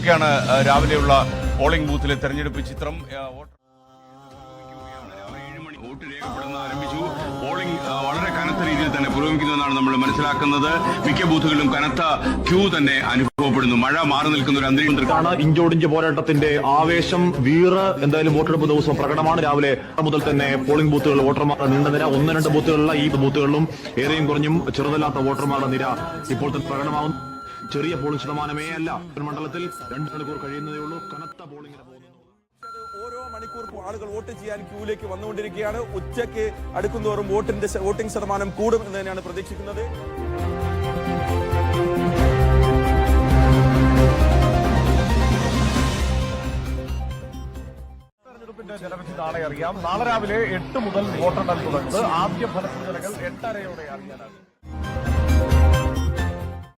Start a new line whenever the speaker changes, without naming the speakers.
ഇതൊക്കെയാണ് രാവിലെയുള്ള പോളിംഗ് ബൂത്തിലെ തെരഞ്ഞെടുപ്പ് ചിത്രം. വോട്ട് രേഖപ്പെടുന്ന ആരംഭിച്ചു. പോളിംഗ് വളരെ കനത്ത രീതിയിൽ തന്നെ പുരോഗമിക്കുന്നുവെന്നാണ് നമ്മൾ മനസ്സിലാക്കുന്നത്. മിക്ക ബൂത്തുകളിലും കനത്ത ക്യൂ തന്നെ അനുഭവപ്പെടുന്നു. മഴ മാറി നിൽക്കുന്ന ഒരു അന്തരീക്ഷമാണ്.
ഇഞ്ചോടിഞ്ച് പോരാട്ടത്തിന്റെ ആവേശം വീറ് എന്തായാലും വോട്ടെടുപ്പ് ദിവസം പ്രകടമാണ്. രാവിലെ മുതൽ തന്നെ പോളിംഗ് ബൂത്തുകൾ വോട്ടർമാർ നീണ്ട നിര, 1-2 ബൂത്തുകളിലുള്ള ഈ ബൂത്തുകളിലും ഏറെയും കുറഞ്ഞും ചെറുതല്ലാത്ത വോട്ടർമാരുടെ നിര ഇപ്പോൾ തന്നെ പ്രകടമാകുന്നു. ചെറിയ പോളിംഗ് ശതമാനമേ അല്ല. ഒരു മണ്ഡലത്തിൽ 2 മണിക്കൂർ കഴിയുന്നതേ ഉള്ളൂ. കനത്ത പോളിംഗിന് പോകുന്നു.
ഓരോ മണിക്കൂർക്കും ആളുകൾ വോട്ട് ചെയ്യാൻ ക്യൂവിലേക്ക് വന്നുകൊണ്ടിരിക്കുകയാണ്. ഉച്ചയ്ക്ക് അടുക്കുന്തോറും വോട്ടിംഗ് ശതമാനം കൂടും എന്ന് തന്നെയാണ് പ്രതീക്ഷിക്കുന്നത്.
തെരഞ്ഞെടുപ്പിന്റെ ജനവിധി നാളെ അറിയാം. നാളെ രാവിലെ 8 മുതൽ വോട്ടെണ്ണൽ തുടങ്ങുന്നത്. ആദ്യ ഫലസൂചനകൾ 8:30 അറിയാനാകും.